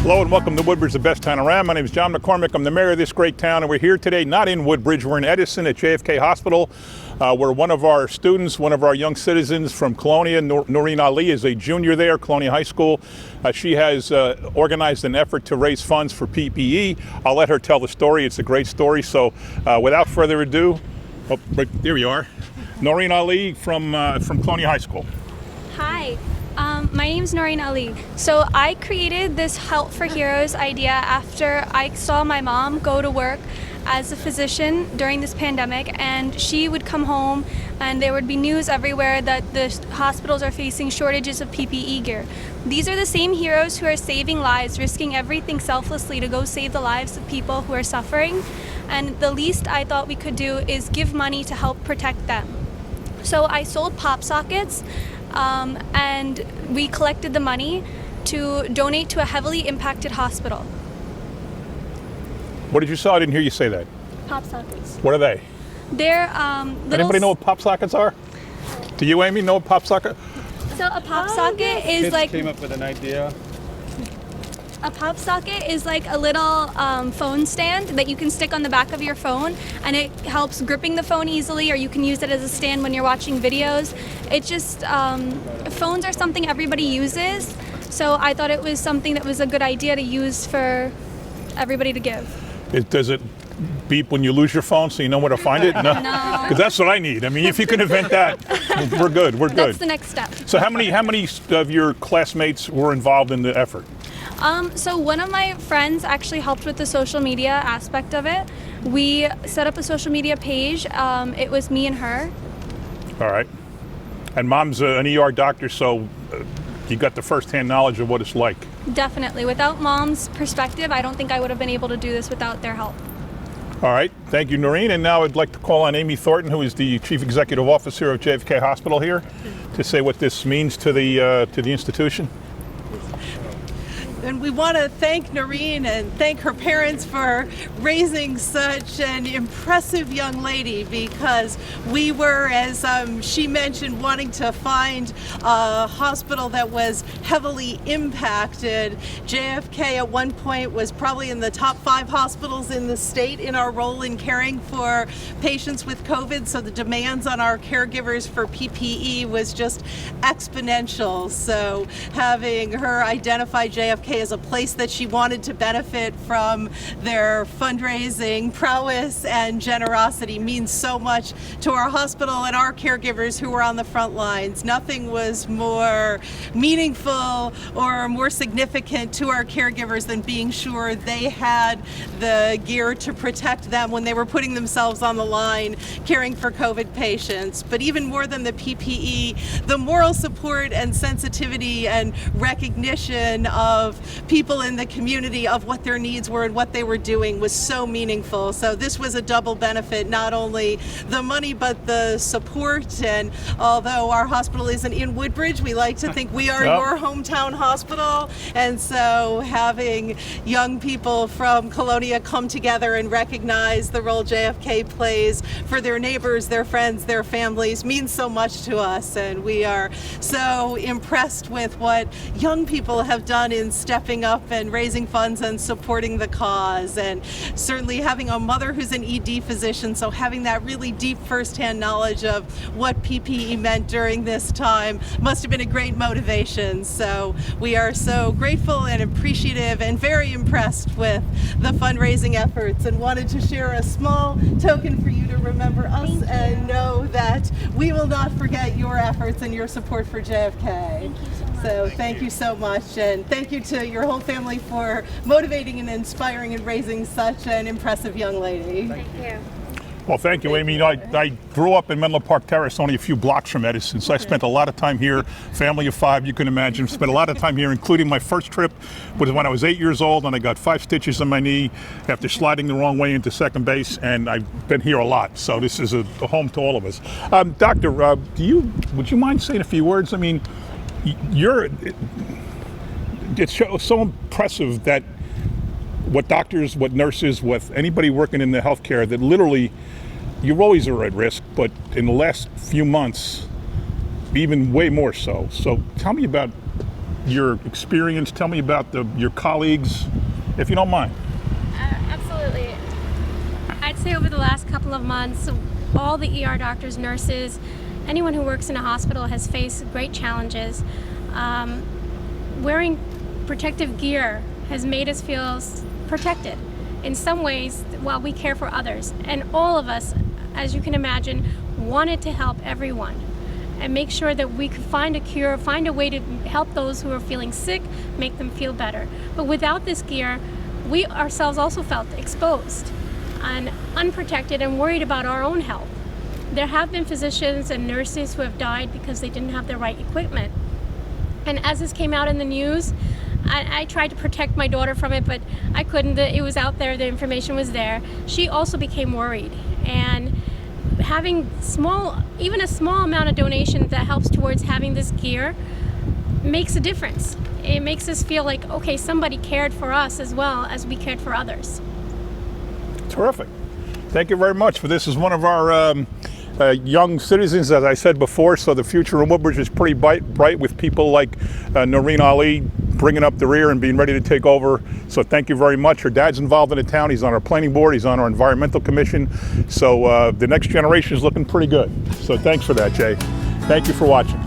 Hello and welcome to Woodbridge, the best town around. My name is John McCormick. I'm the mayor of this great town, and we're here today not in Woodbridge. We're in Edison at JFK Hospital, where one of our students, one of our young citizens from Colonia, Noreen Ali, is a junior there, Colonia High School. She has organized an effort to raise funds for PPE. I'll let her tell the story. It's a great story. So without further ado, right there you are, Noreen Ali from Colonia High School. Hi. My name's Noreen Ali. So I created this Help for Heroes idea after I saw my mom go to work as a physician during this pandemic, and she would come home and there would be news everywhere that the hospitals are facing shortages of PPE gear. These are the same heroes who are saving lives, risking everything selflessly to go save the lives of people who are suffering, and the least I thought we could do is give money to help protect them. So I sold pop sockets, and we collected the money to donate to a heavily impacted hospital. What did you say? I didn't hear you say that. Pop sockets. What are they? They're Anybody know what pop sockets are? Do you, Amy, know what pop socket? So a pop socket is Kids like came up with an idea. a pop socket is like a little phone stand that you can stick on the back of your phone, and it helps gripping the phone easily, or you can use it as a stand when you're watching videos. It just phones are something everybody uses, so I thought it was something that was a good idea to use for everybody to give. Does it beep when you lose your phone so you know where to find it? No. Because that's what I need. I mean, if you can invent that, we're good. We're good. That's the next step. So how many of your classmates were involved in the effort? So one of my friends actually helped with the social media aspect of it. We set up a social media page. It was me and her. All right. And Mom's an ER doctor, so you got the first-hand knowledge of what it's like. Definitely. Without Mom's perspective, I don't think I would have been able to do this without their help. All right. Thank you, Noreen. And now I'd like to call on Amy Thornton, who is the Chief Executive Officer of JFK Hospital here, to say what this means to the institution. And we want to thank Noreen and thank her parents for raising such an impressive young lady, because we were, as she mentioned, wanting to find a hospital that was heavily impacted. JFK at one point was probably in the top 5 hospitals in the state in our role in caring for patients with COVID, so the demands on our caregivers for PPE was just exponential. So having her identify JFK as a place that she wanted to benefit from their fundraising prowess and generosity means so much to our hospital and our caregivers who were on the front lines. Nothing was more meaningful or more significant to our caregivers than being sure they had the gear to protect them when they were putting themselves on the line caring for COVID patients. But even more than the PPE, the moral support and sensitivity and recognition of people in the community of what their needs were and what they were doing was so meaningful. So this was a double benefit, not only the money but the support. And although our hospital isn't in Woodbridge, we like to think we are your hometown hospital. And so having young people from Colonia come together and recognize the role JFK plays for their neighbors, their friends, their families means so much to us. And we are so impressed with what young people have done in stepping up and raising funds and supporting the cause, and certainly having a mother who's an ED physician, so having that really deep first-hand knowledge of what PPE meant during this time must have been a great motivation. So we are so grateful and appreciative and very impressed with the fundraising efforts, and wanted to share a small token for you to remember us and know that we will not forget your efforts and your support for JFK. Thank you so much. So thank you so much, and thank you to your whole family for motivating and inspiring and raising such an impressive young lady. Thank you. Well, thank you, Amy. I grew up in Menlo Park Terrace, only a few blocks from Edison, so I spent a lot of time here. Family of 5, you can imagine. Spent a lot of time here, including my first trip was when I was 8 years old, and I got 5 stitches in my knee after sliding the wrong way into second base, and I've been here a lot. So this is a home to all of us. Doctor, would you mind saying a few words? I mean, it's so impressive that what doctors, what nurses, what anybody working in the healthcare, that literally you always are at risk, but in the last few months, even way more so. So tell me about your experience. Tell me about your colleagues, if you don't mind. Absolutely. I'd say over the last couple of months, all the ER doctors, nurses, anyone who works in a hospital has faced great challenges. Wearing protective gear has made us feel protected in some ways while we care for others. And all of us, as you can imagine, wanted to help everyone and make sure that we could find a cure, find a way to help those who are feeling sick, make them feel better. But without this gear, we ourselves also felt exposed and unprotected and worried about our own health. There have been physicians and nurses who have died because they didn't have the right equipment. And as this came out in the news, I tried to protect my daughter from it, but I couldn't. It was out there, the information was there. She also became worried. And having even a small amount of donation that helps towards having this gear makes a difference. It makes us feel like, okay, somebody cared for us as well as we cared for others. Terrific. Thank you very much. This is one of our young citizens, as I said before, so the future in Woodbridge is pretty bright with people like Noreen Ali bringing up the rear and being ready to take over. So thank you very much. Her dad's involved in the town. He's on our planning board. He's on our environmental commission. So the next generation is looking pretty good. So thanks for that, Jay. Thank you for watching.